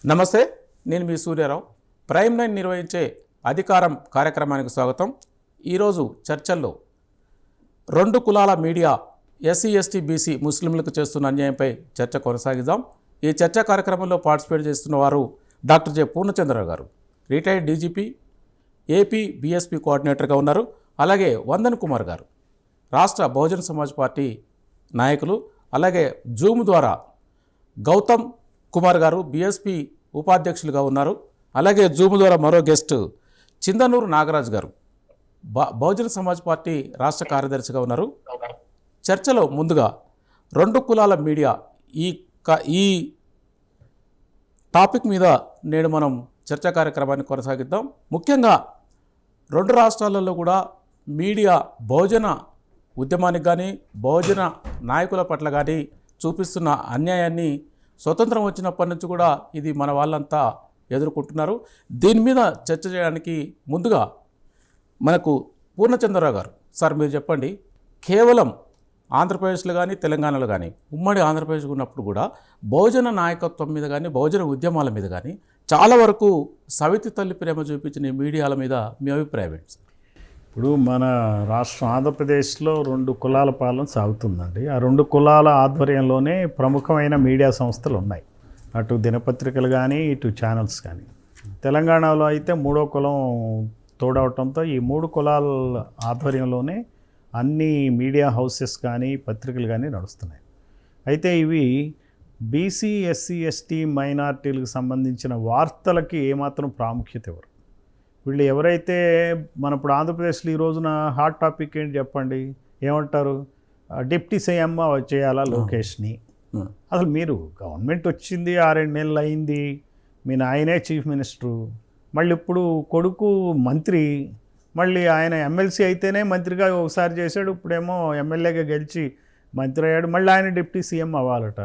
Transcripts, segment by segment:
నమస్తే, నేను మీ సూర్యారావు. ప్రైమ్ 9 నిర్వహించే అధికారం కార్యక్రమానికి స్వాగతం. ఈరోజు చర్చల్లో రెండు కులాల మీడియా ఎస్సీ ఎస్టీ బీసీ ముస్లింలకు చేస్తున్న అన్యాయంపై చర్చ కొనసాగిద్దాం. ఈ చర్చా కార్యక్రమంలో పార్టిసిపేట్ చేస్తున్న వారు డాక్టర్ జె పూర్ణచంద్రరావు గారు, రిటైర్డ్ డీజీపీ, ఏపీ బీఎస్పీ కోఆర్డినేటర్గా ఉన్నారు. అలాగే వందన్ కుమార్ గారు, రాష్ట్ర బహుజన సమాజ్ పార్టీ నాయకులు. అలాగే జూమ్ ద్వారా గౌతమ్ కుమార్ గారు బీఎస్పీ ఉపాధ్యక్షులుగా ఉన్నారు. అలాగే జూమ్ ద్వారా మరో గెస్ట్ చిందనూరు నాగరాజ్ గారు బహుజన సమాజ్ పార్టీ రాష్ట్ర కార్యదర్శిగా ఉన్నారు. చర్చలో ముందుగా రెండు కులాల మీడియా ఈ టాపిక్ మీద నేడు మనం చర్చా కార్యక్రమాన్ని కొనసాగిద్దాం. ముఖ్యంగా రెండు రాష్ట్రాలలో కూడా మీడియా బహుజన ఉద్యమానికి కానీ బహుజన నాయకుల పట్ల కానీ చూపిస్తున్న అన్యాయాన్ని స్వతంత్రం వచ్చినప్పటి నుంచి కూడా ఇది మన వాళ్ళంతా ఎదుర్కొంటున్నారు. దీని మీద చర్చ చేయడానికి ముందుగా మనకు పూర్ణచంద్రరావు గారు, సార్ మీరు చెప్పండి, కేవలం ఆంధ్రప్రదేశ్లో కానీ తెలంగాణలో కానీ ఉమ్మడి ఆంధ్రప్రదేశ్ ఉన్నప్పుడు కూడా బహుజన నాయకత్వం మీద కానీ బహుజన ఉద్యమాల మీద కానీ చాలా వరకు సవితి తల్లి ప్రేమ చూపించిన మీడియాల మీద మీ అభిప్రాయం ఏంటి సార్? ఇప్పుడు మన రాష్ట్రం ఆంధ్రప్రదేశ్లో రెండు కులాల పాలన సాగుతుందండి. ఆ రెండు కులాల ఆధ్వర్యంలోనే ప్రముఖమైన మీడియా సంస్థలు ఉన్నాయి. అటు దినపత్రికలు కానీ ఇటు ఛానల్స్ కానీ. తెలంగాణలో అయితే మూడో కులం తోడవటంతో ఈ మూడు కులాల ఆధ్వర్యంలోనే అన్ని మీడియా హౌసెస్ కానీ పత్రికలు కానీ నడుస్తున్నాయి. అయితే ఇవి బీసీ ఎస్సీ ఎస్టీ మైనార్టీలకు సంబంధించిన వార్తలకి ఏమాత్రం ప్రాముఖ్యత ఇవ్వరు. వీళ్ళు ఎవరైతే మన ఇప్పుడు ఆంధ్రప్రదేశ్లో ఈ రోజున హాట్ టాపిక్ ఏంటి చెప్పండి, ఏమంటారు? డిప్టీ సీఎం చేయాలా లోకేష్ని. అసలు మీరు గవర్నమెంట్ వచ్చింది 6-7 నెలలు అయింది, మీ నాయనే చీఫ్ మినిస్టరు, మళ్ళీ ఇప్పుడు కొడుకు మంత్రి, మళ్ళీ ఆయన ఎమ్మెల్సీ అయితేనే మంత్రిగా ఒకసారి చేశాడు, ఇప్పుడేమో ఎమ్మెల్యేగా గెలిచి మంత్రి అయ్యాడు, మళ్ళీ ఆయన డిప్టీ సీఎం అవ్వాలట.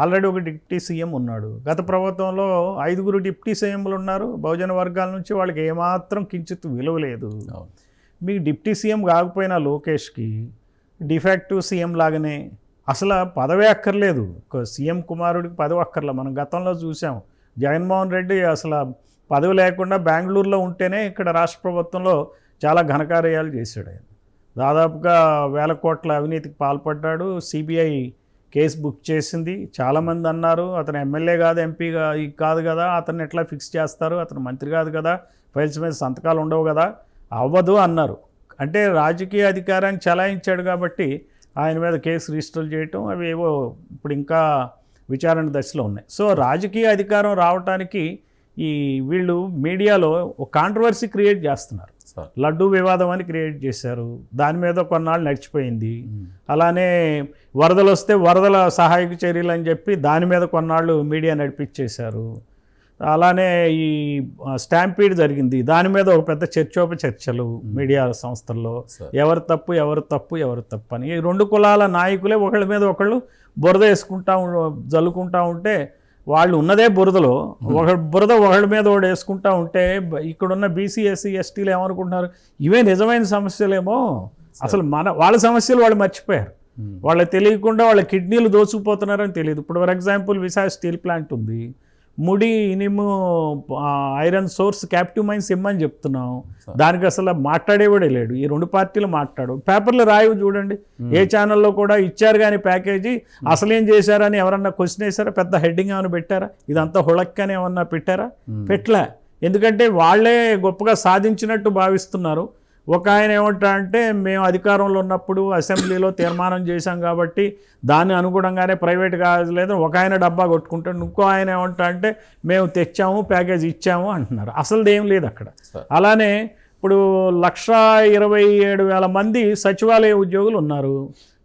ఆల్రెడీ ఒక డిప్టీ సీఎం ఉన్నాడు. గత ప్రభుత్వంలో 5 డిప్టీ సీఎంలు ఉన్నారు బహుజన వర్గాల నుంచి. వాళ్ళకి ఏమాత్రం కించిత్ విలువ లేదు. మీకు డిప్టీ సీఎం కాకపోయినా లోకేష్కి డిఫాక్టివ్ సీఎం లాగానే అసలు పదవి అక్కర్లేదు. సీఎం కుమారుడికి పదవి అక్కర్లేదు. మనం గతంలో చూసాం, జగన్మోహన్ రెడ్డి అసలు పదవి లేకుండా బెంగళూరులో ఉంటేనే ఇక్కడ రాష్ట్ర ప్రభుత్వంలో చాలా ఘనకార్యాలు చేశాడు. ఆయన దాదాపుగా 1000 కోట్ల అవినీతికి పాల్పడ్డాడు. సిబిఐ కేసు బుక్ చేసింది. చాలామంది అన్నారు అతను ఎమ్మెల్యే కాదు, ఎంపీ కాదు కదా, అతన్ని ఎట్లా ఫిక్స్ చేస్తారు, అతను మంత్రి కాదు కదా, ఫైల్స్ మీద సంతకాలు ఉండవు కదా, అవ్వదు అన్నారు. అంటే రాజకీయ అధికారాన్ని చలాయించాడు కాబట్టి ఆయన మీద కేసు రిజిస్టర్ చేయటం అవి ఏవో ఇప్పుడు ఇంకా విచారణ దశలో ఉన్నాయి. సో రాజకీయ అధికారం రావటానికి ఈ వీళ్ళు మీడియాలో ఒక కాంట్రవర్సీ క్రియేట్ చేస్తున్నారు. లడ్డూ వివాదం అని క్రియేట్ చేశారు, దాని మీద కొన్నాళ్ళు నడిచిపోయింది. అలానే వరదలు వస్తే వరదల సహాయక చర్యలు అని చెప్పి దాని మీద కొన్నాళ్ళు మీడియా నడిపించేశారు. అలానే ఈ స్టాంపీడ్ జరిగింది, దాని మీద ఒక పెద్ద చర్చలు మీడియా సంస్థల్లో, ఎవరు తప్పు ఎవరు తప్పు ఎవరు తప్పు అని. ఈ రెండు కులాల నాయకులే ఒకళ్ళ మీద ఒకళ్ళు బురద జల్లుకుంటా ఉంటే వాళ్ళు ఉన్నదే బురదలో, బురద ఒకళ్ళ మీద ఒకడు వేసుకుంటా ఉంటే ఇక్కడున్న బీసీ ఎస్సీ ఎస్టీలు ఏమనుకుంటున్నారు, ఇవే నిజమైన సమస్యలేమో, అసలు వాళ్ళ సమస్యలు వాళ్ళు మర్చిపోయారు. వాళ్ళకి తెలియకుండా వాళ్ళ కిడ్నీలు దోచుకుపోతున్నారని తెలియదు. ఇప్పుడు for example Visakha steel plant ఉంది, ముడి ఇనుము ఐరన్ సోర్స్ క్యాప్టివ్ మైన్స్ ఇమ్మని చెప్తున్నాం, దానికి అసలు మాట్లాడేవాడే లేడు. ఈ రెండు పార్టీలు మాట్లాడు, పేపర్లు రాయవు చూడండి, ఏ ఛానల్లో కూడా ఇచ్చారు కానీ ప్యాకేజీ అసలేం చేశారని ఎవరన్నా క్వశ్చన్ వేశారా, పెద్ద హెడ్డింగ్ ఏమైనా పెట్టారా, ఇదంతా హుళక్కని ఏమన్నా పెట్టారా? పెట్టలే. ఎందుకంటే వాళ్ళే గొప్పగా సాధించినట్టు భావిస్తున్నారు. ఒక ఆయన ఏమంటా అంటే మేము అధికారంలో ఉన్నప్పుడు అసెంబ్లీలో తీర్మానం చేశాం కాబట్టి దాన్ని అనుగుణంగానే ప్రైవేట్ కాలేదు, ఒక ఆయన డబ్బా కొట్టుకుంటాడు, ఇంకో ఆయన ఏమంటా అంటే మేము తెచ్చాము ప్యాకేజ్ ఇచ్చాము అంటున్నారు. అసలు ఏం లేదు అక్కడ. అలానే ఇప్పుడు 1,27,000 మంది సచివాలయ ఉద్యోగులు ఉన్నారు,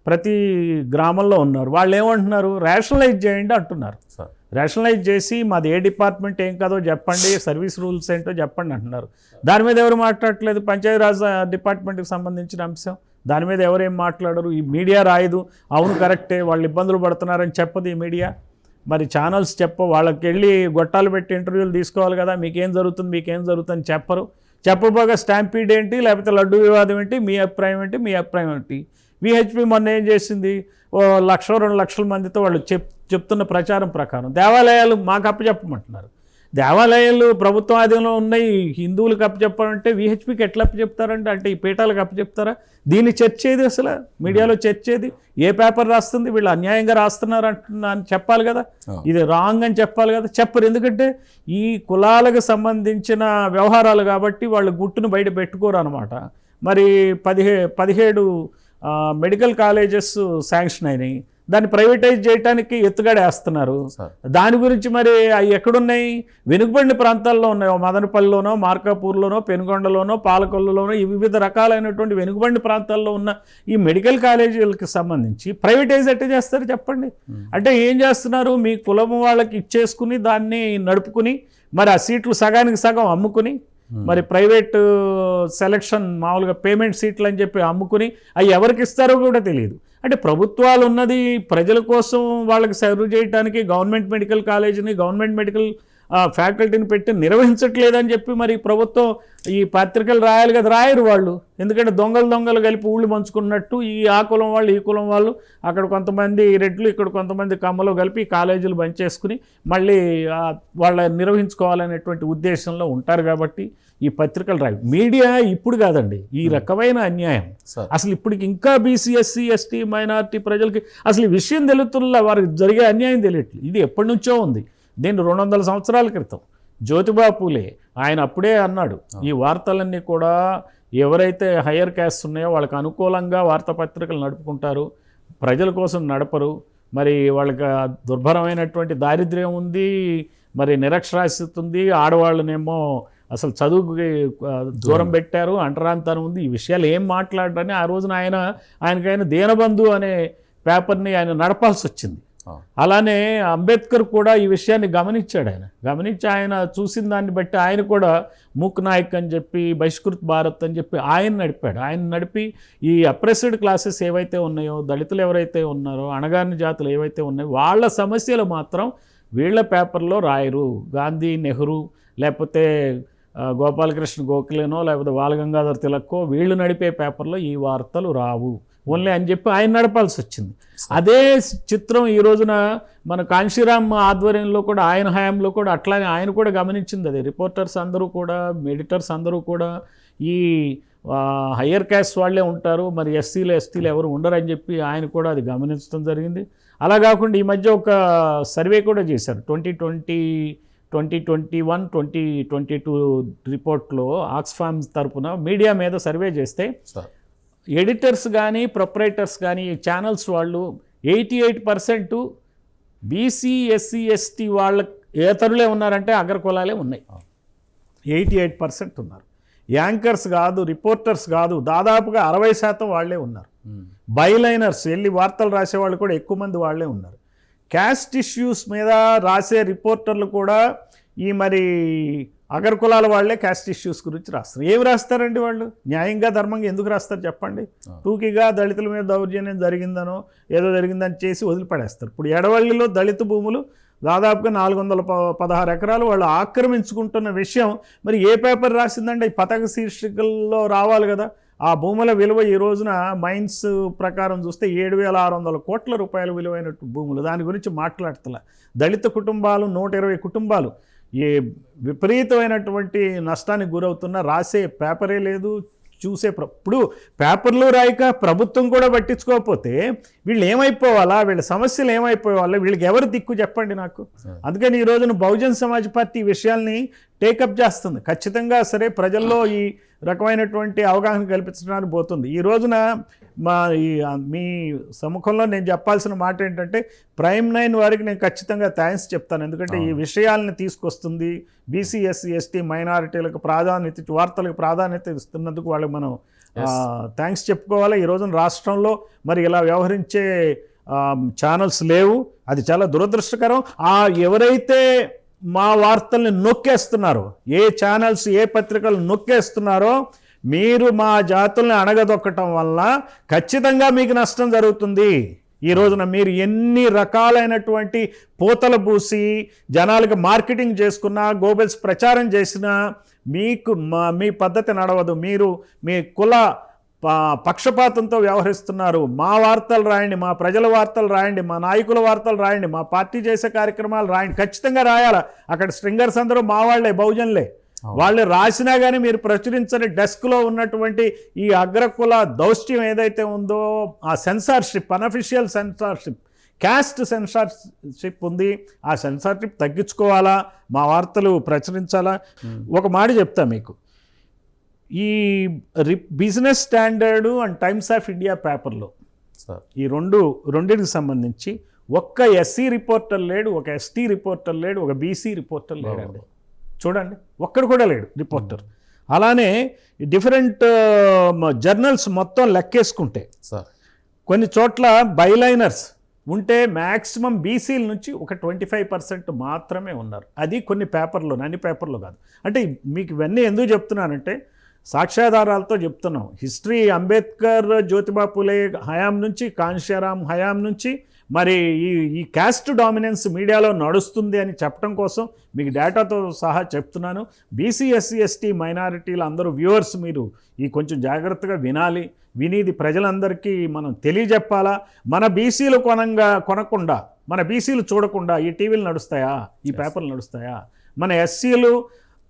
ప్రతి గ్రామంలో ఉన్నారు. వాళ్ళు ఏమంటున్నారు, రేషనలైజ్ చేయండి అంటున్నారు. రేషనలైజ్ చేసి మాది ఏ డిపార్ట్మెంట్ ఏం కాదో చెప్పండి, సర్వీస్ రూల్స్ ఏంటో చెప్పండి అంటున్నారు. దాని మీద ఎవరు మాట్లాడట్లేదు. పంచాయతీరాజ్ డిపార్ట్మెంట్కి సంబంధించిన అంశం, దాని మీద ఎవరేం మాట్లాడరు. ఈ మీడియా రాయదు, అవును కరెక్టే వాళ్ళు ఇబ్బందులు పడుతున్నారని చెప్పదు ఈ మీడియా. మరి ఛానల్స్ వాళ్ళకి వెళ్ళి గొట్టాలు పెట్టి ఇంటర్వ్యూలు తీసుకోవాలి కదా, మీకేం జరుగుతుంది చెప్పరు. చెప్పబోగా స్టాంపీడ్ ఏంటి, లేకపోతే లడ్డు వివాదం ఏంటి, మీ అభిప్రాయం ఏంటి. విహెచ్పి మొన్న ఏం చేసింది, 1-2 లక్షల మందితో వాళ్ళు చెప్తున్న ప్రచారం ప్రకారం దేవాలయాలు మాకు అప్పచెప్పమంటున్నారు. దేవాలయాలు ప్రభుత్వ ఆధీనంలో ఉన్నాయి, హిందువులకు అప్పచెప్పాలంటే విహెచ్పికి ఎట్లా అప్పచెప్తారంటే, అంటే ఈ పీఠాలకు అప్పచెప్తారా? దీన్ని చర్చేది అసలు మీడియాలో చర్చేది ఏ పేపర్ రాస్తుంది, వీళ్ళు అన్యాయంగా రాస్తున్నారు అని చెప్పాలి కదా, ఇది రాంగ్ అని చెప్పాలి కదా, చెప్పరు. ఎందుకంటే ఈ కులాలకు సంబంధించిన వ్యవహారాలు కాబట్టి వాళ్ళు గుట్టును బయట పెట్టుకోరు అనమాట. మరి 17 మెడికల్ కాలేజెస్ శాంక్షన్ అయినాయి, దాన్ని ప్రైవేటైజ్ చేయడానికి ఎత్తుగడేస్తున్నారు. దాని గురించి మరి అవి ఎక్కడున్నాయి? వెనుకబడిన ప్రాంతాల్లో ఉన్నాయి, మదనపల్లిలోనో, మార్కాపూర్లోనో, పెనుగొండలోనో, పాలకొల్లులోనో, ఈ వివిధ రకాలైనటువంటి వెనుకబడిన ప్రాంతాల్లో ఉన్న ఈ మెడికల్ కాలేజీలకు సంబంధించి ప్రైవేటైజ్ ఎట్లా చేస్తారు చెప్పండి? అంటే ఏం చేస్తున్నారు, మీ కులం వాళ్ళకి ఇచ్చేసుకుని దాన్ని నడుపుకుని మరి ఆ సీట్లు సగానికి సగం అమ్ముకుని మరి ప్రైవేట్ సెలక్షన్ మామూలుగా పేమెంట్ సీట్లు అని చెప్పి అమ్ముకుని అవి ఎవరికి ఇస్తారో కూడా తెలియదు. అంటే ప్రభుత్వాలు ఉన్నది ప్రజల కోసం వాళ్ళకి సర్వ్ చేయడానికి గవర్నమెంట్ మెడికల్ కాలేజీని, గవర్నమెంట్ మెడికల్ ఫ్యాకల్టీని పెట్టి నిర్వహించట్లేదని చెప్పి మరి ప్రభుత్వం ఈ పత్రికలు రాయాలి కదా, రాయరు వాళ్ళు. ఎందుకంటే దొంగలు కలిపి ఊళ్ళు పంచుకున్నట్టు ఆ కులం వాళ్ళు ఈ కులం వాళ్ళు అక్కడ కొంతమంది రెడ్లు ఇక్కడ కొంతమంది కమ్మలు కలిపి కాలేజీలు బంచేసుకుని మళ్ళీ వాళ్ళ నిర్వహించుకోవాలనేటువంటి ఉద్దేశంలో ఉంటారు. కాబట్టి ఈ పత్రికలు రాయి. మీడియా ఇప్పుడు కాదండి ఈ రకమైన అన్యాయం అసలు ఇప్పటికి ఇంకా బీసీ, ఎస్సీ, ఎస్టీ, మైనారిటీ ప్రజలకి అసలు ఈ విషయం తెలుతున్నా వారికి జరిగే అన్యాయం తెలియట్లేదు. ఇది ఎప్పటి నుంచో ఉంది. దీన్ని 200 సంవత్సరాల క్రితం జ్యోతిబా పూలే ఆయన అప్పుడే అన్నాడు, ఈ వార్తలన్నీ కూడా ఎవరైతే హయ్యర్ క్యాస్ట్ ఉన్నాయో వాళ్ళకి అనుకూలంగా వార్తాపత్రికలు నడుపుకుంటారు, ప్రజల కోసం నడపరు. మరి వాళ్ళకి దుర్భరమైనటువంటి దారిద్ర్యం ఉంది, మరి నిరక్షరాస్యత ఉంది, ఆడవాళ్ళనేమో అసలు చదువుకి దూరం పెట్టారు, అంటరాంతరం ఉంది. ఈ విషయాలు ఏం మాట్లాడరని ఆ రోజున ఆయనకైనా దీనబంధు అనే పేపర్ని ఆయన నడపాల్సి వచ్చింది. అలానే అంబేద్కర్ కూడా ఈ విషయాన్ని గమనించాడు. గమనించి ఆయన చూసిన దాన్ని బట్టి ఆయన కూడా మూక్ నాయక్ అని చెప్పి, బహిష్కృత్ భారత్ అని చెప్పి ఆయన నడిపాడు. ఆయన నడిపి ఈ అప్రెస్డ్ క్లాసెస్ ఏవైతే ఉన్నాయో, దళితులు ఎవరైతే ఉన్నారో, అణగారిన జాతులు ఏవైతే ఉన్నాయో వాళ్ళ సమస్యలు మాత్రం వీళ్ళ పేపర్లో రాయరు. గాంధీ, నెహ్రూ, లేకపోతే గోపాలకృష్ణ గోఖలేనో, లేకపోతే బాలగంగాధర్ తిలక్కో వీళ్ళు నడిపే పేపర్లో ఈ వార్తలు రావు ఓన్లీ అని చెప్పి ఆయన నడపాల్సి వచ్చింది. అదే చిత్రం ఈ రోజున మన కాంశీరామ్ ఆధ్వర్యంలో కూడా ఆయన హయాంలో కూడా అట్లానే ఆయన కూడా గమనించింది. అదే రిపోర్టర్స్ అందరూ కూడా, ఎడిటర్స్ అందరూ కూడా ఈ హయ్యర్ క్యాస్ట్ వాళ్ళే ఉంటారు, మరి ఎస్టీలు ఎవరు ఉండరని చెప్పి ఆయన కూడా అది గమనించడం జరిగింది. అలా కాకుండా ఈ మధ్య ఒక సర్వే కూడా చేశారు 2021, 2022 రిపోర్ట్లో ఆక్స్ఫామ్ తరపున మీడియా మీద సర్వే చేస్తే ఎడిటర్స్ కానీ, ప్రొపరేటర్స్ కానీ, ఛానల్స్ వాళ్ళు 88% బీసీ, ఎస్సీ, ఎస్టీ వాళ్ళ ఏతరులే ఉన్నారంటే అగ్రకులాలే ఉన్నాయి. 88% ఉన్నారు. యాంకర్స్ కాదు, రిపోర్టర్స్ కాదు, దాదాపుగా 60% వాళ్ళే ఉన్నారు. బైలైనర్స్ వెళ్ళి వార్తలు రాసేవాళ్ళు కూడా ఎక్కువ మంది వాళ్ళే ఉన్నారు. క్యాస్ట్ ఇష్యూస్ మీద రాసే రిపోర్టర్లు కూడా ఈ మరి అగ్రకులాల వాళ్ళే క్యాస్ట్ ఇష్యూస్ గురించి రాస్తారు. ఏమి రాస్తారండి వాళ్ళు? న్యాయంగా, ధర్మంగా ఎందుకు రాస్తారు చెప్పండి? టూకీగా దళితుల మీద దౌర్జన్యం జరిగిందనో ఏదో జరిగిందని చేసి వదిలిపడేస్తారు. ఇప్పుడు ఎడవల్లిలో దళిత భూములు దాదాపుగా 416 ఎకరాలు వాళ్ళు ఆక్రమించుకుంటున్న విషయం మరి ఏ పేపర్ రాసిందంటే ఈ పతాక శీర్షికల్లో రావాలి కదా. ఆ భూముల విలువ ఈ రోజున మైన్స్ ప్రకారం చూస్తే 7,600 కోట్ల రూపాయల విలువైన భూములు. దాని గురించి మాట్లాడుతున్నా. దళిత కుటుంబాలు 120 కుటుంబాలు ఏ విపరీతమైనటువంటి నష్టానికి గురవుతున్నా రాసే పేపరే లేదు, చూసే ఇప్పుడు పేపర్లు రాయక ప్రభుత్వం కూడా పట్టించుకోకపోతే వీళ్ళు ఏమైపోవాలా, వీళ్ళ సమస్యలు ఏమైపోవాలా, వీళ్ళకి ఎవరు దిక్కు చెప్పండి నాకు. అందుకని ఈ రోజున బహుజన్ సమాజ్ పార్టీ విషయాల్ని టేకప్ చేస్తుంది. ఖచ్చితంగా సరే ప్రజల్లో ఈ రకమైనటువంటి అవగాహన కల్పించడానికి పోతుంది. ఈ రోజున మీ సముఖంలో నేను చెప్పాల్సిన మాట ఏంటంటే ప్రైమ్ 9 వారికి నేను ఖచ్చితంగా థ్యాంక్స్ చెప్తాను. ఎందుకంటే ఈ విషయాలను తీసుకొస్తుంది, బీసీ, ఎస్సీ, ఎస్టీ, మైనారిటీలకు ప్రాధాన్యత, వార్తలకు ప్రాధాన్యత ఇస్తున్నందుకు వాళ్ళకి మనం థ్యాంక్స్ చెప్పుకోవాలి. ఈ రోజున రాష్ట్రంలో మరి ఇలా వ్యవహరించే ఛానల్స్ లేవు, అది చాలా దురదృష్టకరం. ఎవరైతే మా వార్తల్ని నొక్కేస్తున్నారో, ఏ ఛానల్స్, ఏ పత్రికలు నొక్కేస్తున్నారో, మీరు మా జాతుల్ని అణగదొక్కటం వల్ల ఖచ్చితంగా మీకు నష్టం జరుగుతుంది. ఈ రోజున మీరు ఎన్ని రకాలైనటువంటి పూతలు పూసి జనాలకు మార్కెటింగ్ చేసుకున్నా, గోబెల్స్ ప్రచారం చేసినా మీకు మీ పద్ధతి నడవదు. మీరు మీ కుల పక్షపాతంతో వ్యవహరిస్తున్నారు. మా వార్తలు రాయండి, మా ప్రజల వార్తలు రాయండి, మా నాయకుల వార్తలు రాయండి, మా పార్టీ చేసే కార్యక్రమాలు రాయండి, ఖచ్చితంగా రాయాలా. అక్కడ స్ట్రింగర్స్ అందరూ మా వాళ్ళే, బహుజనులే. వాళ్ళు రాసినా కానీ మీరు ప్రచురించని డెస్క్లో ఉన్నటువంటి ఈ అగ్రకుల దౌష్ట్యం ఏదైతే ఉందో, ఆ censorship, unofficial censorship, caste censorship ఉంది. ఆ సెన్సార్షిప్ తగ్గించుకోవాలా, మా వార్తలు ప్రచురించాలా. ఒక మాట చెప్తా మీకు, ఈ business standard and times of India పేపర్లో ఈ రెండింటికి సంబంధించి ఒక్క ఎస్సీ రిపోర్టర్ లేడు, ఒక ఎస్టీ రిపోర్టర్ లేడు, ఒక బీసీ రిపోర్టర్ లేడండి. చూడండి, ఒక్కడు కూడా లేడు రిపోర్టర్. అలానే డిఫరెంట్ జర్నల్స్ మొత్తం లెక్కేసుకుంటే కొన్ని చోట్ల బైలైనర్స్ ఉంటే మ్యాక్సిమం బీసీల నుంచి ఒక 25% మాత్రమే ఉన్నారు. అది కొన్ని పేపర్లో, అన్ని పేపర్లో కాదు. అంటే మీకు ఇవన్నీ ఎందుకు చెప్తున్నానంటే సాక్ష్యాధారాలతో చెప్తున్నాం. హిస్టరీ అంబేద్కర్, జ్యోతిబా పులే హయాం నుంచి, కాంశీరామ్ హయాం నుంచి మరి ఈ క్యాస్ట్ డామినెన్స్ మీడియాలో నడుస్తుంది అని చెప్పడం కోసం మీకు డేటాతో సహా చెప్తున్నాను. బీసీ, ఎస్సీ, ఎస్టీ మైనారిటీలు అందరూ వ్యూవర్స్ మీరు ఈ కొంచెం జాగ్రత్తగా వినాలి. వినిది ప్రజలందరికీ మనం తెలియజెప్పాలా. మన బీసీలు కొనకుండా, మన బీసీలు చూడకుండా ఈ టీవీలు నడుస్తాయా, ఈ పేపర్లు నడుస్తాయా? మన ఎస్సీలు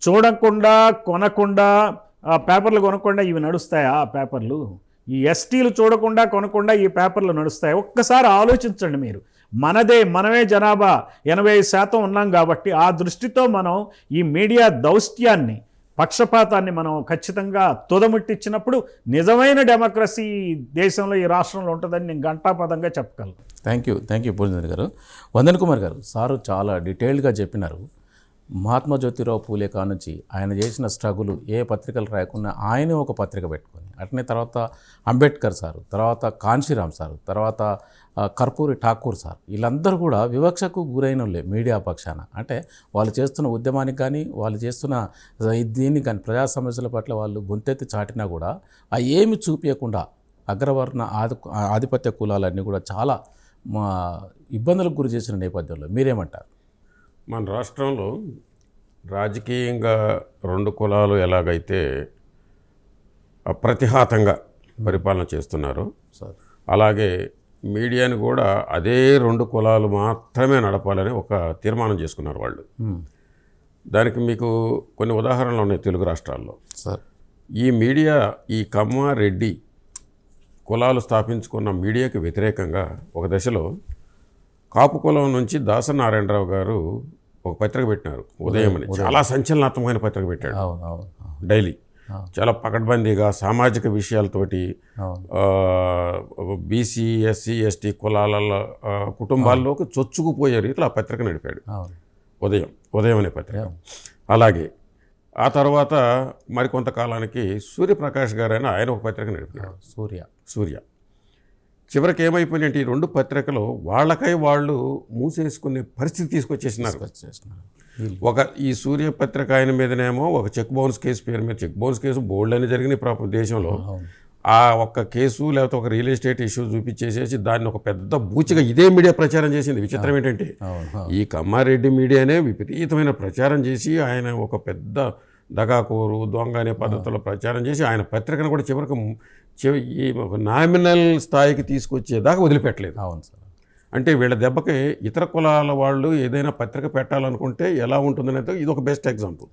చూడకుండా, కొనకుండా, పేపర్లు కొనకుండా ఇవి నడుస్తాయా పేపర్లు? ఈ ఎస్టీలు చూడకుండా, కొనకుండా ఈ పేపర్లు నడుస్తాయి? ఒక్కసారి ఆలోచించండి మీరు. మనమే జనాభా 80% ఉన్నాం కాబట్టి ఆ దృష్టితో మనం ఈ మీడియా దౌష్ట్యాన్ని, పక్షపాతాన్ని మనం ఖచ్చితంగా తుదముట్టించినప్పుడు నిజమైన డెమోక్రసీ దేశంలో, ఈ రాష్ట్రంలో ఉంటుందని నేను ఘంటాపదంగా చెప్పగలను. థ్యాంక్ యూ పూర్ణేంద్ర గారు. వందన్ కుమార్ గారు, సారు చాలా డీటెయిల్డ్గా చెప్పినారు. మహాత్మా జ్యోతిరావు పూలే కానుంచి ఆయన చేసిన స్ట్రగుల్, ఏ పత్రికలు రాయకుండా ఆయనే ఒక పత్రిక పెట్టుకొని, అట్నే తర్వాత అంబేద్కర్ సారు, తర్వాత కాంశీరామ్ సారు, తర్వాత కర్పూరి ఠాకూర్ సార్, వీళ్ళందరూ కూడా వివక్షకు గురైన వాళ్ళే మీడియా పక్షాన. అంటే వాళ్ళు చేస్తున్న ఉద్యమానికి కానీ, వాళ్ళు చేస్తున్న దీన్ని కానీ, ప్రజా సమస్యల పట్ల వాళ్ళు గొంతెత్తి చాటినా కూడా ఆ ఏమి చూపించకుండా అగ్రవర్ణ ఆధిపత్య కులాలన్నీ కూడా చాలా ఇబ్బందులకు గురి చేసిన నేపథ్యంలో మీరేమంటారు? మన రాష్ట్రంలో రాజకీయంగా రెండు కులాలు ఎలాగైతే ప్రతిహాతంగా పరిపాలన చేస్తున్నారో, అలాగే మీడియాని కూడా అదే రెండు కులాలు మాత్రమే నడపాలని ఒక తీర్మానం చేసుకున్నారు వాళ్ళు. దానికి మీకు కొన్ని ఉదాహరణలు ఉన్నాయి తెలుగు రాష్ట్రాల్లో. ఈ మీడియా, ఈ కమ్మ, రెడ్డి కులాలు స్థాపించుకున్న మీడియాకి వ్యతిరేకంగా ఒక దశలో కాపు కులం నుంచి దాసనారాయణరావు గారు ఒక పత్రిక పెట్టినారు, ఉదయం అని. చాలా సంచలనాత్మకమైన పత్రిక పెట్టాడు. డైలీ చాలా పకడ్బందీగా సామాజిక విషయాలతోటి బీసీ, ఎస్సీ, ఎస్టీ కులాల కుటుంబాల్లోకి చొచ్చుకుపోయే రీతిలో ఆ పత్రిక నడిపాడు. ఉదయం అనే పత్రిక. అలాగే ఆ తర్వాత మరికొంతకాలానికి సూర్యప్రకాష్ గారు అయినా ఆయన ఒక పత్రిక నడిపాడు, సూర్య. చివరికి ఏమైపోయినట్టు ఈ రెండు పత్రికలు వాళ్ళకై వాళ్ళు మూసేసుకునే పరిస్థితి తీసుకొచ్చేసినారు. ఈ సూర్య పత్రిక ఆయన మీదనేమో ఒక చెక్ బౌన్స్ కేసు పేరు మీద, చెక్ బౌన్స్ కేసు బోల్డ్ అని జరిగిన దేశంలో. ఆ ఒక్క కేసు లేకపోతే ఒక రియల్ ఎస్టేట్ ఇష్యూ చూపించేసేసి దాన్ని ఒక పెద్ద బూచిగా ఇదే మీడియా ప్రచారం చేసింది. విచిత్రం ఏంటంటే ఈ కమ్మారెడ్డి మీడియానే విపరీతమైన ప్రచారం చేసి ఆయన ఒక పెద్ద దగాకోరు, దొంగ అనే పద్ధతిలో ప్రచారం చేసి ఆయన పత్రికను కూడా చివరికి ఈ నామినల్ స్థాయికి తీసుకొచ్చేదాకా వదిలిపెట్టలేదు. అవును సార్. అంటే వీళ్ళ దెబ్బకి ఇతర కులాల వాళ్ళు ఏదైనా పత్రిక పెట్టాలనుకుంటే ఎలా ఉంటుందనేది ఇది ఒక బెస్ట్ ఎగ్జాంపుల్.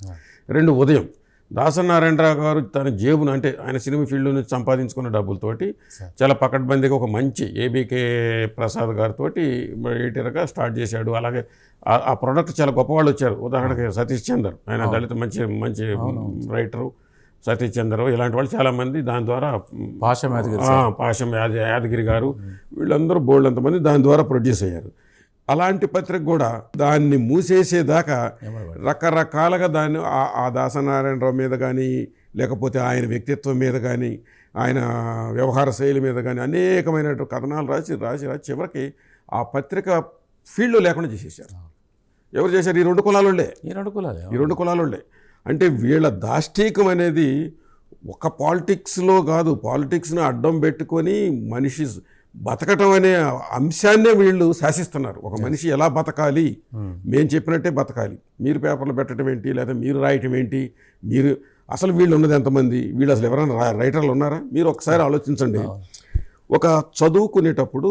రెండు, ఉదయం దాసనారాయణరావు గారు తన జేబును, అంటే ఆయన సినిమా ఫీల్డ్ నుంచి సంపాదించుకున్న డబ్బులతోటి చాలా పకడ్బందీగా ఒక మంచి ఏబీకే ప్రసాద్ గారితో ఎడిటర్గా స్టార్ట్ చేశాడు. అలాగే ఆ ప్రోడక్ట్ చాలా గొప్పవాళ్ళు వచ్చారు. ఉదాహరణకి సతీష్ చందర్, ఆయన దళిత మంచి రైటరు. సతీష్ చంద్రరావు ఇలాంటి వాళ్ళు చాలామంది దాని ద్వారా, పాశం యాదగిరి గారు, వీళ్ళందరూ బోల్డ్ అంతమంది దాని ద్వారా ప్రొడ్యూస్ అయ్యారు. అలాంటి పత్రిక కూడా దాన్ని మూసేసేదాకా రకరకాలుగా దాన్ని ఆ దాసనారాయణరావు మీద కానీ, లేకపోతే ఆయన వ్యక్తిత్వం మీద కానీ, ఆయన వ్యవహార శైలి మీద కానీ అనేకమైన కథనాలు రాసి చివరికి ఆ పత్రిక ఫీల్డ్లో లేకుండా చేసేసారు. ఎవరు చేశారు? ఈ రెండు కులాలుండే. అంటే వీళ్ళ దాష్టీకం అనేది ఒక పాలిటిక్స్లో కాదు, పాలిటిక్స్ని అడ్డం పెట్టుకొని మనిషి బతకటం అనే అంశాన్నే వీళ్ళు శాసిస్తున్నారు. ఒక మనిషి ఎలా బతకాలి, మేము చెప్పినట్టే బతకాలి, మీరు పేపర్లు పెట్టడం ఏంటి, లేదా మీరు రాయటం ఏంటి, మీరు అసలు వీళ్ళు ఉన్నది ఎంతమంది, వీళ్ళు అసలు ఎవరైనా రైటర్లు ఉన్నారా? మీరు ఒకసారి ఆలోచించండి. ఒక చదువుకునేటప్పుడు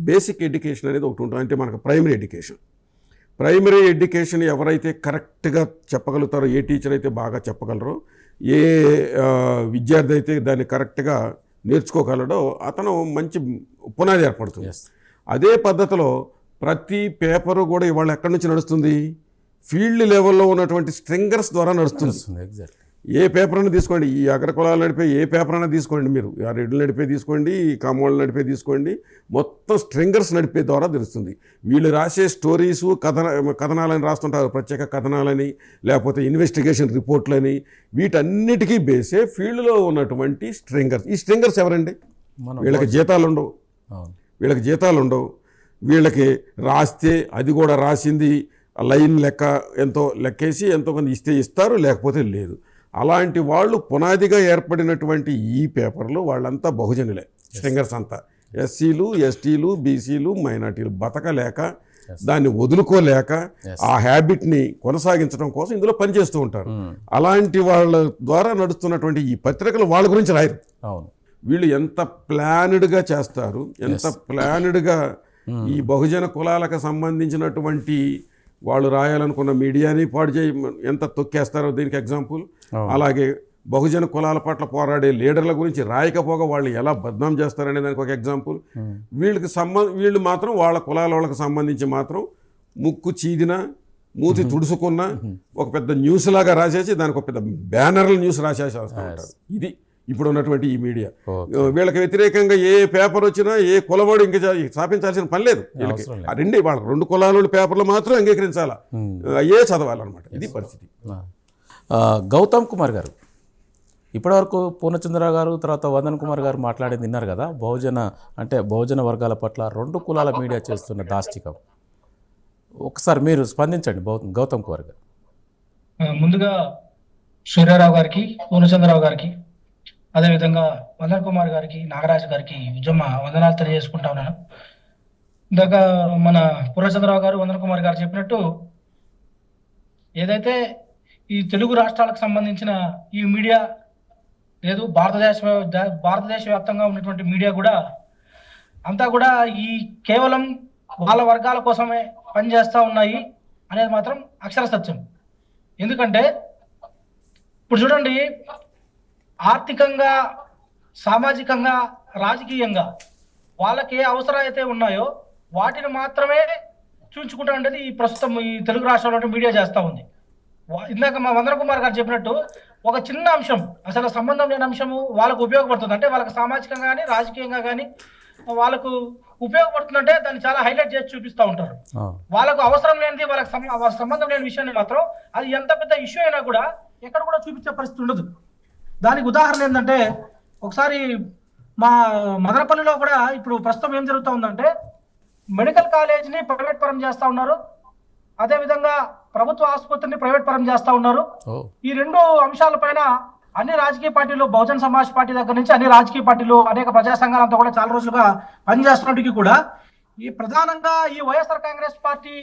బేసిక్ ఎడ్యుకేషన్ అనేది ఒకటి ఉంటుంది, అంటే మనకు ప్రైమరీ ఎడ్యుకేషన్ ఎవరైతే కరెక్ట్గా చెప్పగలుగుతారో, ఏ టీచర్ అయితే బాగా చెప్పగలరో, ఏ విద్యార్థి అయితే దాన్ని కరెక్ట్గా నేర్చుకోగలడో అతను మంచి పునాది ఏర్పడుతుంది. అదే పద్ధతిలో ప్రతి పేపరు కూడా ఇవాళ ఎక్కడి నుంచి నడుస్తుంది? ఫీల్డ్ లెవెల్లో ఉన్నటువంటి స్ట్రింగర్స్ ద్వారా నడుస్తుంది. ఏ పేపర్ అయినా తీసుకోండి, ఈ అగ్రకులాలు నడిపే ఏ పేపర్ అయినా తీసుకోండి, మీరు ఆ రెడ్లు నడిపే తీసుకోండి, ఈ కామవాళ్ళు నడిపే తీసుకోండి, మొత్తం స్ట్రింగర్స్ నడిపే ద్వారా తెలుస్తుంది. వీళ్ళు రాసే స్టోరీసు కథనాలని రాస్తుంటారు, ప్రత్యేక కథనాలని, లేకపోతే ఇన్వెస్టిగేషన్ రిపోర్ట్లని, వీటన్నిటికీ బేసే ఫీల్డ్లో ఉన్నటువంటి స్ట్రింగర్స్. ఈ స్ట్రింగర్స్ ఎవరండి? వీళ్ళకి జీతాలు ఉండవు, వీళ్ళకి రాస్తే అది కూడా రాసింది లైన్ లెక్క ఎంతో లెక్కేసి ఎంతో కొంత ఇస్తే ఇస్తారు, లేకపోతే లేదు. అలాంటి వాళ్ళు పునాదిగా ఏర్పడినటువంటి ఈ పేపర్లు వాళ్ళంతా బహుజనులే, స్ట్రింగర్స్ అంతా. ఎస్సీలు, ఎస్టీలు, బీసీలు, మైనార్టీలు బతకలేక, దాన్ని వదులుకోలేక, ఆ హ్యాబిట్ని కొనసాగించడం కోసం ఇందులో పనిచేస్తూ ఉంటారు. అలాంటి వాళ్ళ ద్వారా నడుస్తున్నటువంటి ఈ పత్రికలు వాళ్ళ గురించి రాయరు. వీళ్ళు ఎంత ప్లాన్డ్గా చేస్తారు, ఎంత ప్లాన్డ్గా ఈ బహుజన కులాలకు సంబంధించినటువంటి వాళ్ళు రాయాలనుకున్న మీడియాని పాడు చేయి ఎంత తొక్కేస్తారో దీనికి ఎగ్జాంపుల్. అలాగే బహుజన కులాల పట్ల పోరాడే లీడర్ల గురించి రాయకపోగా వాళ్ళు ఎలా బద్నాం చేస్తారనే దానికి ఒక ఎగ్జాంపుల్. వీళ్ళు మాత్రం వాళ్ళ కులాల వాళ్ళకి సంబంధించి మాత్రం ముక్కు చీదిన, మూతి తుడుచుకున్న ఒక పెద్ద న్యూస్ లాగా రాసేసి దానికి ఒక పెద్ద బ్యానర్ల న్యూస్ రాసేసి వస్తూ ఉంటారు. ఇది ఇప్పుడు ఉన్నటువంటి ఈ మీడియా. వీళ్ళకి వ్యతిరేకంగా ఏ పేపర్ వచ్చినా ఏ కులవాడు ఇంకా స్థాపించాల్సిన పని లేదు. వీళ్ళకి వాళ్ళకి 2 కులాల పేపర్లు మాత్రం అంగీకరించాలా, ఏ చదవాలన్నమాట. ఇది పరిస్థితి. గౌతమ్ కుమార్ గారు, ఇప్పటివరకు పూర్ణచంద్రరావు గారు, తర్వాత వందన్ కుమార్ గారు మాట్లాడింది విన్నారు కదా. బహుజన వర్గాల పట్ల 2 కులాల మీడియా చేస్తున్న దాష్టికం, ఒకసారి మీరు స్పందించండి గౌతమ్ కుమార్ గారు. ముందుగా సూర్యారావు గారికి, పూర్ణచంద్రరావు గారికి, అదేవిధంగా వందన్ కుమార్ గారికి, నాగరాజు గారికి ఉద్యమ వందనాలు తెలియజేసుకుంటా ఉన్నాను. ఇందాక మన పూర్ణచంద్రరావు గారు, వందన్ కుమార్ గారు చెప్పినట్టు, ఏదైతే ఈ తెలుగు రాష్ట్రాలకు సంబంధించిన ఈ మీడియా లేదు, భారతదేశ వ్యాప్తంగా ఉన్నటువంటి మీడియా కూడా అంతా కూడా ఈ కేవలం వాళ్ళ వర్గాల కోసమే పనిచేస్తూ ఉన్నాయి అనేది మాత్రం అక్షర సత్యం. ఎందుకంటే ఇప్పుడు చూడండి, ఆర్థికంగా, సామాజికంగా, రాజకీయంగా వాళ్ళకి ఏ అవసరాలు అయితే ఉన్నాయో వాటిని మాత్రమే చూపించుకుంటా ఉండేది ఈ ప్రస్తుతం ఈ తెలుగు రాష్ట్రంలో మీడియా చేస్తూ ఉంది. ఇందాక మా వందన కుమార్ గారు చెప్పినట్టు ఒక చిన్న అంశం, అసలు సంబంధం లేని అంశము వాళ్ళకు ఉపయోగపడుతుంది అంటే, వాళ్ళకి సామాజికంగా కానీ రాజకీయంగా కానీ వాళ్ళకు ఉపయోగపడుతుందంటే దాన్ని చాలా హైలైట్ చేసి చూపిస్తూ ఉంటారు. వాళ్ళకు అవసరం లేనిది, వాళ్ళకి సంబంధం లేని విషయాన్ని మాత్రం అది ఎంత పెద్ద ఇష్యూ అయినా కూడా ఎక్కడ కూడా చూపించే పరిస్థితి ఉండదు. దానికి ఉదాహరణ ఏంటంటే, ఒకసారి మా మదనపల్లిలో కూడా ఇప్పుడు ప్రస్తుతం ఏం జరుగుతూ ఉందంటే, మెడికల్ కాలేజ్ని ప్రైవేట్ పరం చేస్తూ ఉన్నారు, అదేవిధంగా ప్రభుత్వ ఆసుపత్రిని ప్రైవేట్ పరం చేస్తూ ఉన్నారు. ఈ 2 అంశాలపైన అన్ని రాజకీయ పార్టీలు, బహుజన్ సమాజ్ పార్టీ దగ్గర నుంచి అన్ని రాజకీయ పార్టీలు, అనేక ప్రజా సంఘాలంతా కూడా చాలా రోజులుగా పనిచేస్తున్నప్పటికీ కూడా ఈ ప్రధానంగా ఈ వైఎస్ఆర్ కాంగ్రెస్ పార్టీ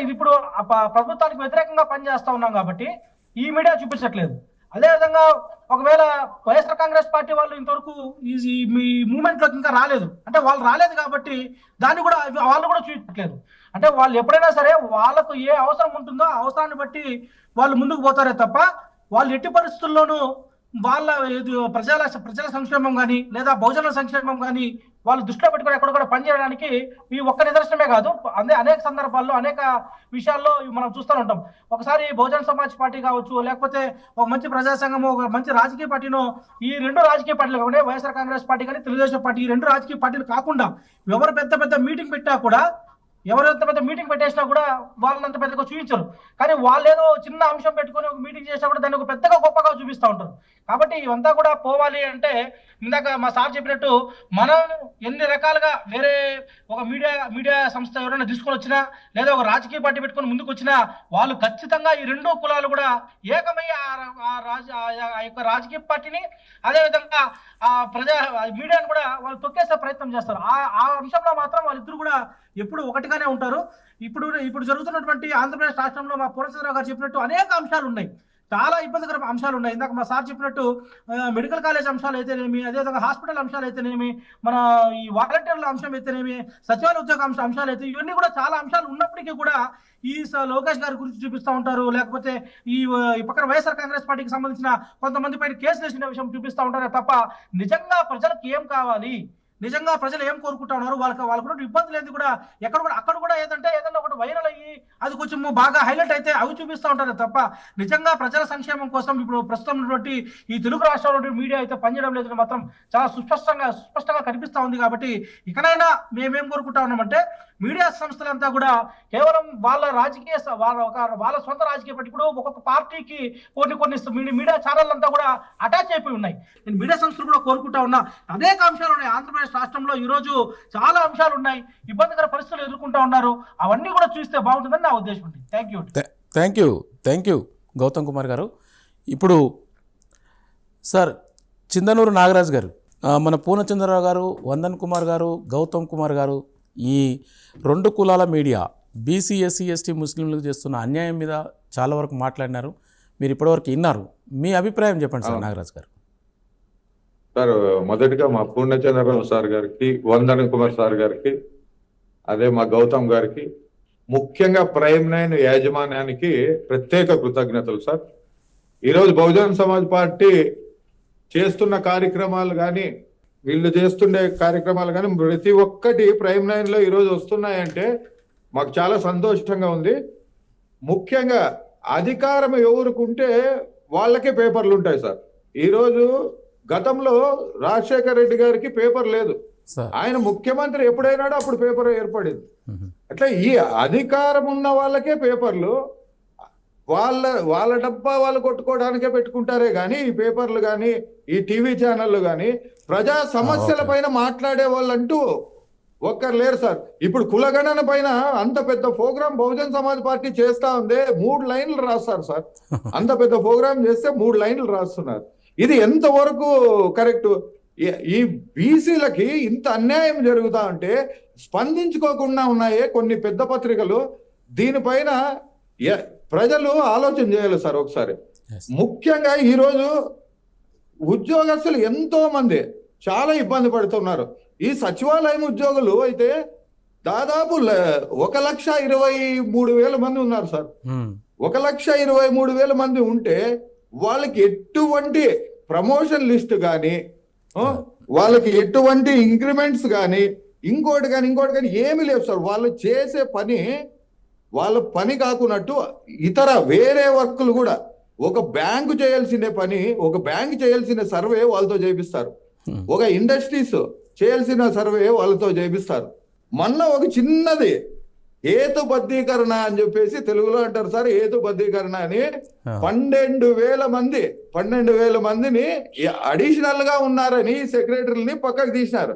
ఇది ఇప్పుడు ప్రభుత్వానికి వ్యతిరేకంగా పనిచేస్తూ ఉన్నాం కాబట్టి ఈ మీడియా చూపించట్లేదు. అదేవిధంగా ఒకవేళ వైఎస్ఆర్ కాంగ్రెస్ పార్టీ వాళ్ళు ఇంతవరకు ఈ మూవ్మెంట్లోకి ఇంకా రాలేదు అంటే, వాళ్ళు రాలేదు కాబట్టి దాన్ని కూడా వాళ్ళు కూడా చూపించట్లేదు. అంటే వాళ్ళు ఎప్పుడైనా సరే వాళ్ళకు ఏ అవసరం ఉంటుందో ఆ అవసరాన్ని బట్టి వాళ్ళు ముందుకు పోతారే తప్ప, వాళ్ళు ఎట్టి పరిస్థితుల్లోనూ వాళ్ళ ప్రజల సంక్షేమం కానీ లేదా బహుజనుల సంక్షేమం కానీ వాళ్ళు దృష్టిలో పెట్టుకుని ఎక్కడ కూడా పనిచేయడానికి ఈ ఒక్క నిదర్శనమే కాదు, అనేక సందర్భాల్లో అనేక విషయాల్లో మనం చూస్తూ ఉంటాం. ఒకసారి బహుజన్ సమాజ్ పార్టీ కావచ్చు, లేకపోతే ఒక మంచి ప్రజా సంఘము, ఒక మంచి రాజకీయ పార్టీను, ఈ 2 రాజకీయ పార్టీలు కాకుండా వైఎస్ఆర్ కాంగ్రెస్ పార్టీ కానీ తెలుగుదేశం పార్టీ, ఈ 2 రాజకీయ పార్టీలు కాకుండా ఎవరు పెద్ద మీటింగ్ పెట్టినా కూడా, ఎవరెంత పెద్ద మీటింగ్ పెట్టేసినా కూడా వాళ్ళంత పెద్దగా చూపించరు. కానీ వాళ్ళు ఏదో చిన్న అంశం పెట్టుకొని ఒక మీటింగ్ చేసినా కూడా దాన్ని ఒక పెద్దగా గొప్పగా చూపిస్తూ ఉంటారు. కాబట్టి ఇవంతా కూడా పోవాలి అంటే, ఇందాక మా సార్ చెప్పినట్టు, మనం ఎన్ని రకాలుగా వేరే ఒక మీడియా సంస్థ ఎవరైనా తీసుకొని వచ్చినా లేదా ఒక రాజకీయ పార్టీ పెట్టుకొని ముందుకు వచ్చినా వాళ్ళు ఖచ్చితంగా ఈ 2 కులాలు కూడా ఏకమై ఆ యొక్క రాజకీయ పార్టీని, అదేవిధంగా ఆ మీడియాను కూడా వాళ్ళు తొక్కేసే ప్రయత్నం చేస్తారు. ఆ అంశంలో మాత్రం వాళ్ళిద్దరు కూడా ఎప్పుడు ఒకటిగానే ఉంటారు. ఇప్పుడు జరుగుతున్నటువంటి ఆంధ్రప్రదేశ్ రాష్ట్రంలో మా పూర్ణచంద్రరావు గారు చెప్పినట్టు అనేక అంశాలు ఉన్నాయి, చాలా ఇబ్బందికర అంశాలు ఉన్నాయి. ఇందాక మా సార్ చెప్పినట్టు మెడికల్ కాలేజ్ అంశాలు అయితేనేమి, అదేవిధంగా హాస్పిటల్ అంశాలు అయితేనేమి, మన ఈ వాలంటీర్ల అంశం అయితేనేమి, సచివాలయ ఉద్యోగ అంశాలు అయితే ఇవన్నీ కూడా చాలా అంశాలు ఉన్నప్పటికీ కూడా ఈ లోకేష్ గారి గురించి చూపిస్తూ ఉంటారు, లేకపోతే ఈ పక్కన వైఎస్ఆర్ కాంగ్రెస్ పార్టీకి సంబంధించిన కొంతమంది పైన కేసులు వేసిన విషయం చూపిస్తూ ఉంటారే తప్ప నిజంగా ప్రజలకు ఏం కావాలి, నిజంగా ప్రజలు ఏం కోరుకుంటా ఉన్నారు, వాళ్ళకున్న ఇబ్బందులు ఏంది కూడా అక్కడ కూడా ఏదన్నా ఒకటి వైరల్ అయ్యి అది కొంచెం బాగా హైలైట్ అయితే అవి చూపిస్తూ ఉంటారు తప్ప నిజంగా ప్రజల సంక్షేమం కోసం ఇప్పుడు ప్రస్తుతం ఉన్నటువంటి ఈ తెలుగు రాష్ట్రాల్లో మీడియా అయితే పనిచేయడం లేదని మాత్రం చాలా సుస్పష్టంగా కనిపిస్తూ ఉంది. కాబట్టి ఇకనైనా మేమేం కోరుకుంటా ఉన్నామంటే మీడియా సంస్థలంతా కూడా కేవలం వాళ్ళ వాళ్ళ సొంత రాజకీయ పార్టీ, ఇప్పుడు ఒక్కొక్క పార్టీకి కొన్ని మీడియా ఛానల్ అంతా కూడా అటాచ్ అయిపోయి ఉన్నాయి. నేను మీడియా సంస్థలు కూడా కోరుకుంటా ఉన్నా, అనేక అంశాలు ఉన్నాయి ఆంధ్రప్రదేశ్ రాష్ట్రంలో ఈ రోజు చాలా అంశాలు ఉన్నాయి, ఇబ్బందికర పరిస్థితులు ఎదుర్కొంటా ఉన్నారు, అవన్నీ కూడా చూస్తే బాగుంటుందని నా ఉద్దేశం ఉంది. థ్యాంక్ యూ గౌతమ్ కుమార్ గారు. ఇప్పుడు సార్ చిందనూరు నాగరాజ్ గారు, మన పూర్ణచంద్రరావు గారు, వందన్ కుమార్ గారు, గౌతమ్ కుమార్ గారు ఈ రెండు కులాల మీడియా బీసీ ఎస్సీ ఎస్టీ ముస్లింలకు చేస్తున్న అన్యాయం మీద చాలా వరకు మాట్లాడినారు. మీరు ఇప్పటివరకు విన్నారు, మీ అభిప్రాయం చెప్పండి సార్ నాగరాజ్ గారు. సార్ మొదటిగా మా పూర్ణచంద్రరావు సార్ గారికి, వందన్ కుమార్ సార్ గారికి, అదే మా గౌతమ్ గారికి, ముఖ్యంగా ప్రైమ్ 9 యాజమాన్యానికి ప్రత్యేక కృతజ్ఞతలు సార్. ఈరోజు బహుజన్ సమాజ్ పార్టీ చేస్తున్న కార్యక్రమాలు కానీ, వీళ్ళు చేస్తుండే కార్యక్రమాలు కానీ ప్రతి ఒక్కటి ప్రైమ్ 9లో ఈరోజు వస్తున్నాయంటే మాకు చాలా సంతోషంగా ఉంది. ముఖ్యంగా అధికారం ఎవరుకుంటే వాళ్ళకే పేపర్లు ఉంటాయి సార్. ఈరోజు గతంలో రాజశేఖర్ రెడ్డి గారికి పేపర్ లేదు, ఆయన ముఖ్యమంత్రి ఎప్పుడైనాడో అప్పుడు పేపర్ ఏర్పడింది. అట్లా ఈ అధికారం ఉన్న వాళ్ళకే పేపర్లు, వాళ్ళ డబ్బా వాళ్ళు కొట్టుకోవడానికే పెట్టుకుంటారే కానీ ఈ పేపర్లు కానీ ఈ టీవీ ఛానళ్ళు కానీ ప్రజా సమస్యల పైన మాట్లాడే వాళ్ళంటూ ఒక్కరు లేరు సార్. ఇప్పుడు కులగణన పైన అంత పెద్ద ప్రోగ్రామ్ బహుజన్ సమాజ్ పార్టీ చేస్తా ఉంది, 3 లైన్లు రాస్తారు సార్. అంత పెద్ద ప్రోగ్రామ్ చేస్తే 3 లైన్లు రాస్తున్నారు. ఇది ఎంతవరకు కరెక్ట్? ఈ బీసీలకి ఇంత అన్యాయం జరుగుతా ఉంటే స్పందించుకోకుండా ఉన్నాయే కొన్ని పెద్ద పత్రికలు. దీనిపైన ప్రజలు ఆలోచన చేయాలి సార్ ఒకసారి. ముఖ్యంగా ఈరోజు ఉద్యోగస్తులు ఎంతో మంది చాలా ఇబ్బంది పడుతున్నారు. ఈ సచివాలయం ఉద్యోగులు అయితే దాదాపు 1,23,000 మంది ఉన్నారు సార్. 1,23,000 మంది ఉంటే వాళ్ళకి ఎటువంటి ప్రమోషన్ లిస్ట్ కానీ, వాళ్ళకి ఎటువంటి ఇంక్రిమెంట్స్ కానీ, ఇంకోటి కానీ ఏమీ లేవు సార్. వాళ్ళు చేసే పని వాళ్ళ పని కాకున్నట్టు ఇతర వేరే వర్కులు కూడా, ఒక బ్యాంకు చేయాల్సిన పని, ఒక బ్యాంక్ చేయాల్సిన సర్వే వాళ్ళతో చేపిస్తారు, ఒక ఇండస్ట్రీస్ చేయాల్సిన సర్వే వాళ్ళతో చేపిస్తారు. మొన్న ఒక చిన్నది హేతుబద్ధీకరణ అని చెప్పేసి తెలుగులో అంటారు సార్, హేతుబద్ధీకరణ అని 12,000 మందిని అడిషనల్ గా ఉన్నారని సెక్రటరీని పక్కకు తీసినారు.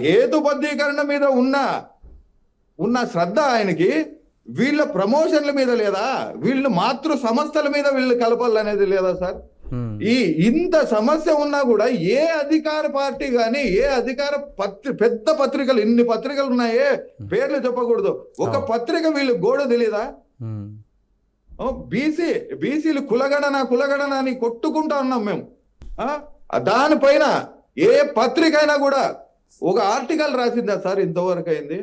హేతుబద్ధీకరణ మీద ఉన్న శ్రద్ధ ఆయనకి వీళ్ళ ప్రమోషన్ల మీద లేదా, వీళ్ళు మాతృ సంస్థల మీద వీళ్ళు కలపాలనేది లేదా సార్? ఇంత సమస్య ఉన్నా కూడా ఏ అధికార పార్టీ కానీ, ఏ అధికార పెద్ద పత్రికలు, ఇన్ని పత్రికలు ఉన్నాయే పేర్లు చెప్పకూడదు, ఒక పత్రిక వీళ్ళు గోడ తెలియదా? బీసీలు కులగణన అని కొట్టుకుంటా ఉన్నాం మేము. దానిపైన ఏ పత్రిక అయినా కూడా ఒక ఆర్టికల్ రాసిందా సార్ ఇంతవరకు అయింది?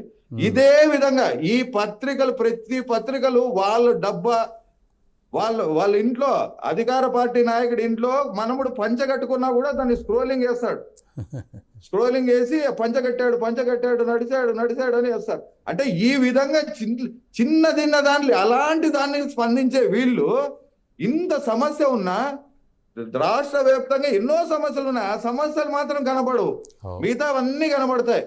ఇదే విధంగా ఈ పత్రికలు, ప్రతి పత్రికలు వాళ్ళ డబ్బా, వాళ్ళ ఇంట్లో అధికార పార్టీ నాయకుడి ఇంట్లో మనముడు పంచగట్టుకున్నా కూడా దాన్ని స్క్రోలింగ్ చేస్తాడు. స్క్రోలింగ్ చేసి పంచగట్టాడు నడిచాడు అని వేస్తారు. అంటే ఈ విధంగా చిన్న దాంట్లో అలాంటి దాన్ని స్పందించే వీళ్ళు, ఇంత సమస్య ఉన్నా రాష్ట్ర వ్యాప్తంగా ఎన్నో సమస్యలు ఉన్నాయి, ఆ సమస్యలు మాత్రం కనబడవు, మిగతావన్నీ కనబడతాయి.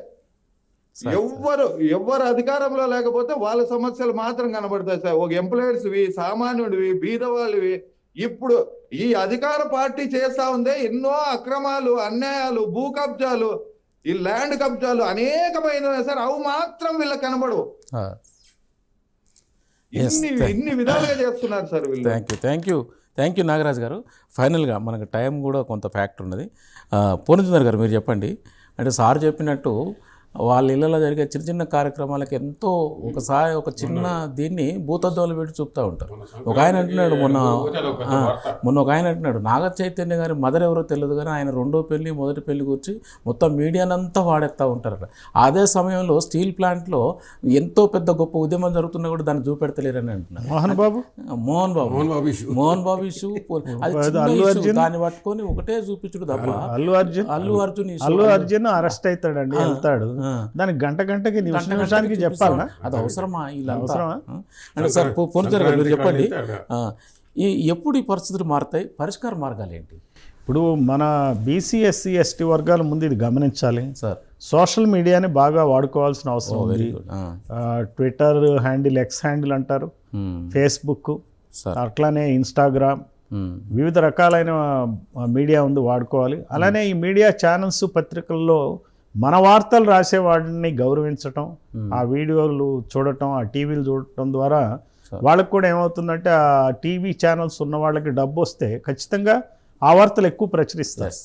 ఎవ్వరు అధికారంలో లేకపోతే వాళ్ళ సమస్యలు మాత్రం కనబడతాయి సార్. ఒక ఎంప్లాయర్స్వి, సామాన్యుడివి, బీదవాళ్ళవి. ఇప్పుడు ఈ అధికార పార్టీ చేస్తా ఉందే ఎన్నో అక్రమాలు, అన్యాయాలు, భూ కబ్జాలు, ఈ ల్యాండ్ కబ్జాలు అనేకమైనవి సార్, అవి మాత్రం వీళ్ళకి కనబడవు. ఇన్ని విధాలుగా చేస్తున్నారు సార్ వీళ్ళు. థ్యాంక్ యూ నాగరాజ్ గారు. ఫైనల్గా మనకు టైం కూడా కొంత ఫ్యాక్టర్ ఉన్నది. పూర్ణచంద్ర గారు మీరు చెప్పండి. అంటే సార్ చెప్పినట్టు వాళ్ళ ఇళ్ళలో జరిగే చిన్న చిన్న కార్యక్రమాలకి ఎంతో ఒకసారి ఒక చిన్న దీన్ని భూతద్దోలు పెట్టి చూపుతూ ఉంటారు. ఒక ఆయన అంటున్నాడు మొన్న ఒక ఆయన అంటున్నాడు నాగ చైతన్య గారి మదర్ ఎవరో తెలియదు కానీ ఆయన రెండో పెళ్లి మొదటి పెళ్లి గురించి మొత్తం మీడియానంతా వాడేస్తూ ఉంటారట. అదే సమయంలో స్టీల్ ప్లాంట్లో ఎంతో పెద్ద గొప్ప ఉద్యమం జరుగుతున్నా కూడా దాన్ని చూపెడతలేరని అంటున్నారు. మోహన్ బాబు ఇష్యూ అది దాన్ని పట్టుకొని ఒకటే చూపించుడు తప్ప అల్లు అర్జున్ అరెస్ట్ అవుతాడండి, వెళ్తాడు, దానికి గంటకి నిమిషానికి చెప్పాలనా? అది అవసరమా? ఇలా అవసరమా అంటే సార్ పొందుతారు కదా మీరు చెప్పండి. ఎప్పుడు ఈ పరిస్థితులు మారుతాయి, పరిష్కార మార్గాలు ఏంటి? ఇప్పుడు మన బీసీ ఎస్సీ ఎస్టీ వర్గాల ముందు ఇది గమనించాలి సార్. సోషల్ మీడియాని బాగా వాడుకోవాల్సిన అవసరం ఉంది. ట్విట్టర్ హ్యాండిల్, ఎక్స్ హ్యాండిల్ అంటారు, ఫేస్బుక్, అట్లానే ఇన్స్టాగ్రామ్, వివిధ రకాలైన మీడియా ఉంది, వాడుకోవాలి. అలానే ఈ మీడియా ఛానల్స్ పత్రికల్లో మన వార్తలు రాసేవాడిని గౌరవించటం, ఆ వీడియోలు చూడటం, ఆ టీవీలు చూడటం ద్వారా వాళ్ళకు కూడా ఏమవుతుందంటే ఆ టీవీ ఛానల్స్ ఉన్న వాళ్ళకి డబ్బు వస్తే ఖచ్చితంగా ఆ వార్తలు ఎక్కువ ప్రచురిస్తారు.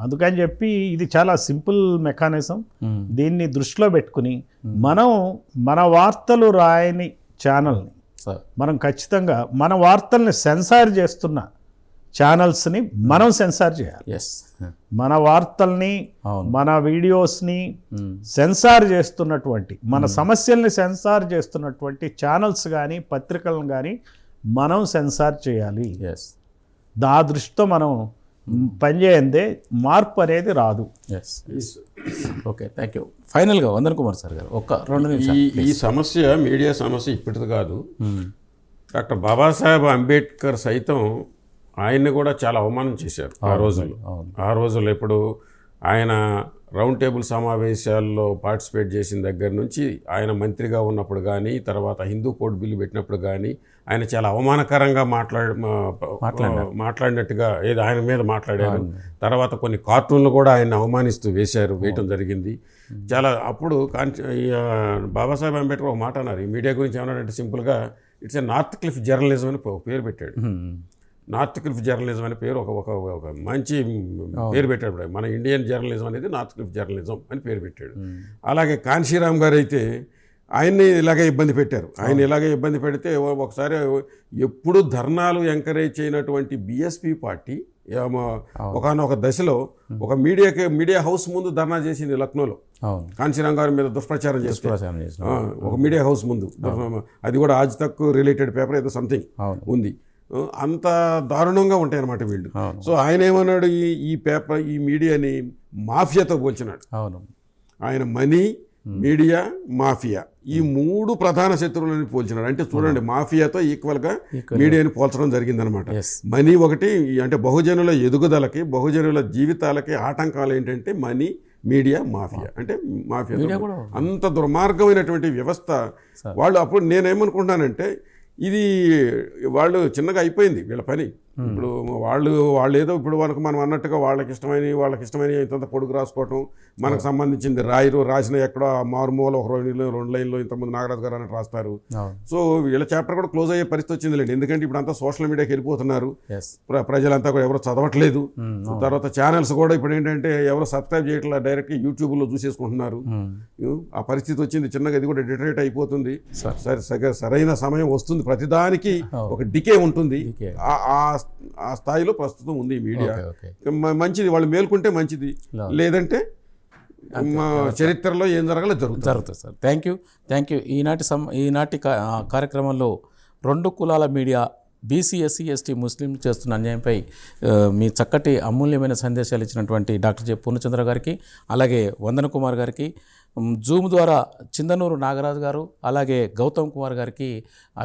అందుకని చెప్పి ఇది చాలా సింపుల్ మెకానిజం. దీన్ని దృష్టిలో పెట్టుకుని మనం మన వార్తలు రాయని ఛానల్ని మనం ఖచ్చితంగా మన వార్తల్ని సెన్సార్ చేస్తున్న ఛానల్స్ని మనం సెన్సార్ చేయాలి. మన వార్తల్ని మన వీడియోస్ని సెన్సార్ చేస్తున్నటువంటి, మన సమస్యల్ని సెన్సార్ చేస్తున్నటువంటి ఛానల్స్ కానీ పత్రికలను కానీ మనం సెన్సార్ చేయాలి. ఆ దృష్టితో మనం పనిచేయందే మార్పు అనేది రాదు. Okay, thank you. ఫైనల్గా వందన్ కుమార్ సార్ గారు ఒక 2 నిమిషాలు. ఈ సమస్య మీడియా సమస్య ఇప్పటిది కాదు. డాక్టర్ బాబాసాహెబ్ అంబేద్కర్ సైతం ఆయన్ని కూడా చాలా అవమానం చేశారు ఆ రోజుల్లో. ఇప్పుడు ఆయన రౌండ్ టేబుల్ సమావేశాల్లో పార్టిసిపేట్ చేసిన దగ్గర నుంచి ఆయన మంత్రిగా ఉన్నప్పుడు కానీ, తర్వాత హిందూ కోడ్ బిల్లు పెట్టినప్పుడు కానీ ఆయన చాలా అవమానకరంగా మాట్లాడినట్టుగా ఏదో ఆయన మీద మాట్లాడారు. తర్వాత కొన్ని కార్టూన్లు కూడా ఆయన అవమానిస్తూ వేయటం జరిగింది. చాలా అప్పుడు బాబాసాహెబ్ అంబేద్కర్ ఒక మాట అన్నారు ఈ మీడియా గురించి. ఏమన్నాడంటే సింపుల్గా it's a north cliff journalism అని పేరు పెట్టాడు. నార్త్ క్లిఫ్ జర్నలిజం అనే పేరు ఒక మంచి పేరు పెట్టాడు. మన ఇండియన్ జర్నలిజం అనేది నార్త్ క్లిఫ్ జర్నలిజం అని పేరు పెట్టాడు. అలాగే కాన్షీరామ్ గారు అయితే ఆయన్ని ఇలాగే ఇబ్బంది పెట్టారు. ఆయన ఇలాగే ఇబ్బంది పెడితే ఒకసారి ఎప్పుడు ధర్నాలు ఎంకరేజ్ చేయనటువంటి బీఎస్పీ పార్టీ ఒకనొక దశలో ఒక మీడియా హౌస్ ముందు ధర్నా చేసింది లక్నోలో. కాన్షీరామ్ గారి మీద దుష్ప్రచారం చేస్తే ఒక మీడియా హౌస్ ముందు, అది కూడా ఆజ్ తక్ రిలేటెడ్ పేపర్ ఏదో సంథింగ్ ఉంది. అంత దారుణంగా ఉంటాయి అన్నమాట వీళ్ళు. సో ఆయన ఏమన్నాడు, ఈ పేపర్ ఈ మీడియాని మాఫియాతో పోల్చినాడు. ఆయన మనీ, మీడియా, మాఫియా ఈ 3 ప్రధాన శత్రువులని పోల్చినాడు. అంటే చూడండి, మాఫియాతో ఈక్వల్గా మీడియాని పోల్చడం జరిగిందనమాట. మనీ ఒకటి, అంటే బహుజనుల ఎదుగుదలకి, బహుజనుల జీవితాలకి ఆటంకాలు ఏంటంటే మనీ, మీడియా, మాఫియా. అంటే మాఫియా అంత దుర్మార్గమైనటువంటి వ్యవస్థ వాళ్ళు. అప్పుడు నేనేమనుకుంటున్నానంటే ఇది వాళ్ళు చిన్నగా అయిపోయింది వీళ్ళ పని. ఇప్పుడు వాళ్ళు ఏదో ఇప్పుడు మనం అన్నట్టుగా వాళ్ళకి ఇష్టమైన ఇంత పొడుగు రాసుకోవటం, మనకు సంబంధించింది రాసిన ఎక్కడో మారుమూల ఒక 2 లైన్లో ఇంతకుముందు నాగరాజు గారు అన్నట్టు రాస్తారు. సో వీళ్ళ చాప్టర్ కూడా క్లోజ్ అయ్యే పరిస్థితి వచ్చిందిలేండి. ఎందుకంటే ఇప్పుడు అంతా సోషల్ మీడియాకి వెళ్ళిపోతున్నారు, ప్రజలంతా కూడా ఎవరు చదవట్లేదు. తర్వాత ఛానల్స్ కూడా ఇప్పుడు ఏంటంటే ఎవరు సబ్స్క్రైబ్ చేయట్లేదు, డైరెక్ట్గా యూట్యూబ్లో చూసేసుకుంటున్నారు. ఆ పరిస్థితి వచ్చింది చిన్నగా, ఇది కూడా డిటరేట్ అయిపోతుంది. సరైన సమయం వస్తుంది, ప్రతిదానికి ఒక డికే ఉంటుంది. ఆ స్థాయిలో ప్రస్తుతం ఉంది ఈ మీడియా. మంచిది, వాళ్ళు మేల్కొంటే మంచిది, లేదంటే చరిత్రలో ఏం జరగాలో జరుగుతుంది సార్. Thank you. ఈనాటి కార్యక్రమంలో 2 కులాల మీడియా, బీసీ ఎస్సీ ఎస్టీ ముస్లిం చేస్తున్న అన్యాయంపై మీ చక్కటి అమూల్యమైన సందేశాలు ఇచ్చినటువంటి డాక్టర్ జె పూర్ణచంద్ర గారికి, అలాగే వందన్ కుమార్ గారికి, జూమ్ ద్వారా చిందనూరు నాగరాజు గారు, అలాగే గౌతమ్ కుమార్ గారికి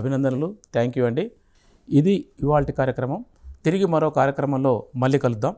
అభినందనలు. థ్యాంక్ యూ అండి. ఇది ఇవాల్టి కార్యక్రమం. తిరిగి మరో కార్యక్రమంలో మళ్ళీ కలుద్దాం.